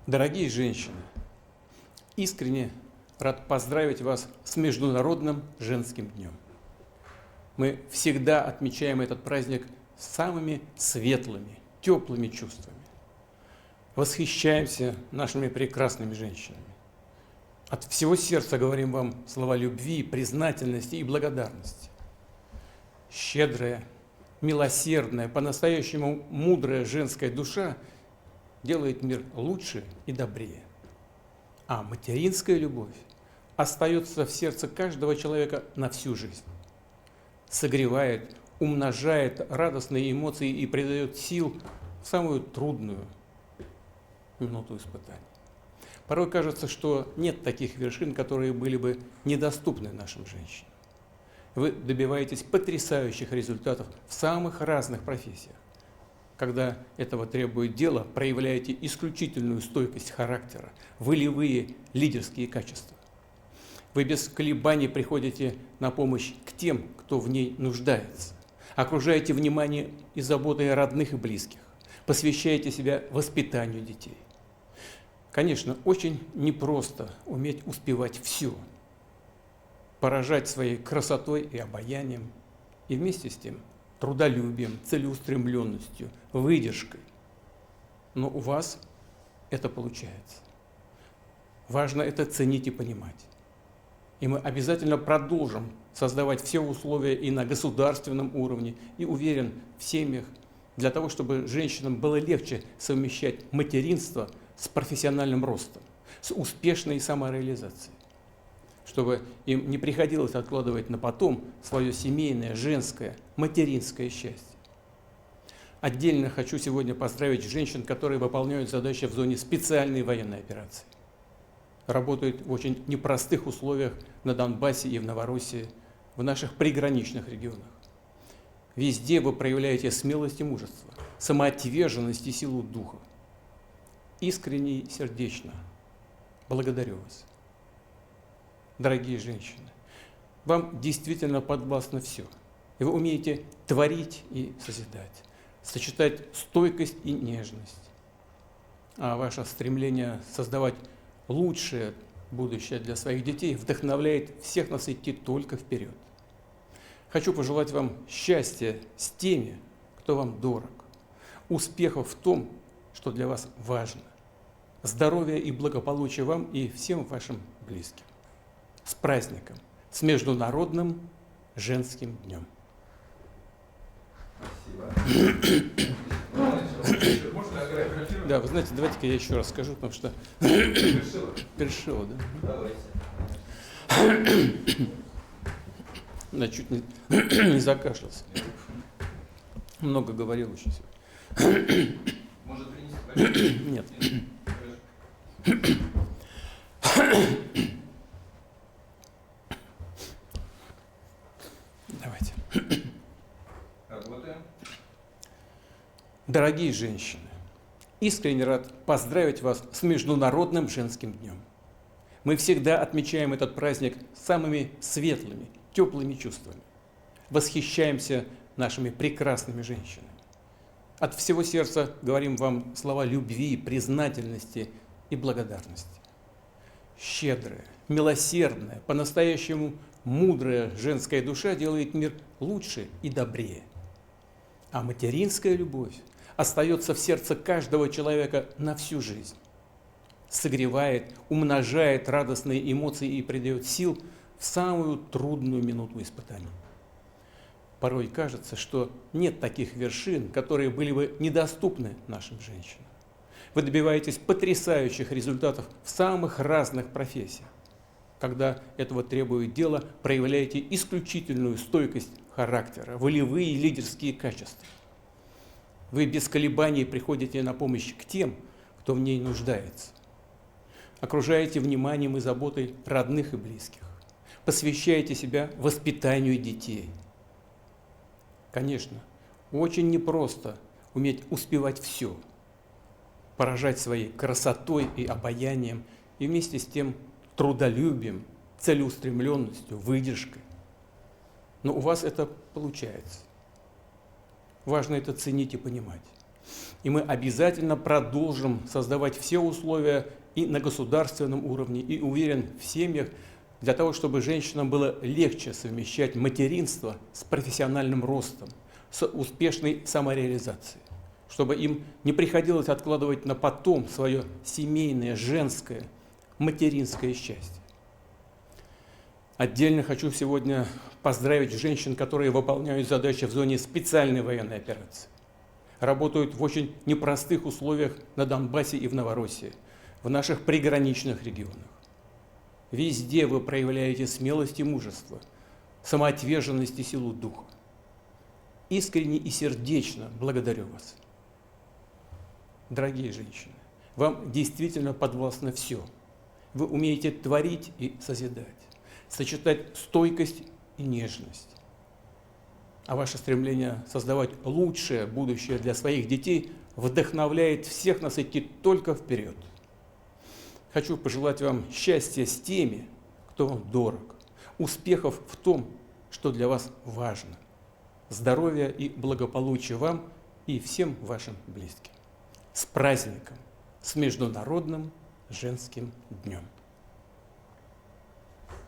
Дорогие женщины, искренне рад поздравить вас с Международным женским днем. Мы всегда отмечаем этот праздник самыми светлыми, теплыми чувствами. Восхищаемся нашими прекрасными женщинами. От всего сердца говорим вам слова любви, признательности и благодарности. Щедрая, милосердная, по-настоящему мудрая женская душа делает мир лучше и добрее. А материнская любовь остается в сердце каждого человека на всю жизнь. Согревает, умножает радостные эмоции и придает сил в самую трудную минуту испытаний. Порой кажется, что нет таких вершин, которые были бы недоступны нашим женщинам. Вы добиваетесь потрясающих результатов в самых разных профессиях. Когда этого требует дело, проявляете исключительную стойкость характера, волевые лидерские качества. Вы без колебаний приходите на помощь к тем, кто в ней нуждается. Окружаете вниманием и заботой родных и близких. Посвящаете себя воспитанию детей. Конечно, очень непросто уметь успевать все. Поражать своей красотой и обаянием. И вместе с тем трудолюбием, целеустремленностью, выдержкой. Но у вас это получается. Важно это ценить и понимать. И мы обязательно продолжим создавать все условия и на государственном уровне, и, уверен, в семьях, для того, чтобы женщинам было легче совмещать материнство с профессиональным ростом, с успешной самореализацией, чтобы им не приходилось откладывать на потом свое семейное, женское, материнское счастье. Отдельно хочу сегодня поздравить женщин, которые выполняют задачи в зоне специальной военной операции. Работают в очень непростых условиях на Донбассе и в Новороссии, в наших приграничных регионах. Везде вы проявляете смелость и мужество, самоотверженность и силу духа. Искренне и сердечно благодарю вас. Дорогие женщины, вам действительно подвластно все. И вы умеете творить и созидать, сочетать стойкость и нежность. А ваше стремление создавать лучшее будущее для своих детей вдохновляет всех нас идти только вперед. Хочу пожелать вам счастья с теми, кто вам дорог, успехов в том, что для вас важно, здоровья и благополучия вам и всем вашим близким. С праздником, с Международным женским днем. Спасибо. Да, вы знаете, давайте-ка я еще раз скажу, потому что перешила, да? Давайте. Да, чуть не закашлялся. Много говорил очень сегодня. Может принести? Нет. Давайте. Работаем. Дорогие женщины, искренне рад поздравить вас с Международным женским днем. Мы всегда отмечаем этот праздник самыми светлыми, теплыми чувствами. Восхищаемся нашими прекрасными женщинами. От всего сердца говорим вам слова любви, признательности и благодарности. Щедрая, милосердная, по-настоящему мудрая женская душа делает мир лучше и добрее. А материнская любовь остается в сердце каждого человека на всю жизнь. Согревает, умножает радостные эмоции и придает сил в самую трудную минуту испытаний. Порой кажется, что нет таких вершин, которые были бы недоступны нашим женщинам. Вы добиваетесь потрясающих результатов в самых разных профессиях. Когда этого требует дело, проявляете исключительную стойкость характера, волевые и лидерские качества. Вы без колебаний приходите на помощь к тем, кто в ней нуждается. Окружаете вниманием и заботой родных и близких. Посвящаете себя воспитанию детей. Конечно, очень непросто уметь успевать все, поражать своей красотой и обаянием, и вместе с тем трудолюбием, целеустремленностью, выдержкой. Но у вас это получается. Важно это ценить и понимать. И мы обязательно продолжим создавать все условия и на государственном уровне, и, уверен, в семьях, для того, чтобы женщинам было легче совмещать материнство с профессиональным ростом, с успешной самореализацией, чтобы им не приходилось откладывать на потом свое семейное, женское, материнское счастье. Отдельно хочу сегодня поздравить женщин, которые выполняют задачи в зоне специальной военной операции, работают в очень непростых условиях на Донбассе и в Новороссии, в наших приграничных регионах. Везде вы проявляете смелость и мужество, самоотверженность и силу духа. Искренне и сердечно благодарю вас. Дорогие женщины, вам действительно подвластно все. Вы умеете творить и созидать, сочетать стойкость и нежность. А ваше стремление создавать лучшее будущее для своих детей вдохновляет всех нас идти только вперед. Хочу пожелать вам счастья с теми, кто вам дорог, успехов в том, что для вас важно, здоровья и благополучия вам и всем вашим близким. С праздником, с Международным женским днем!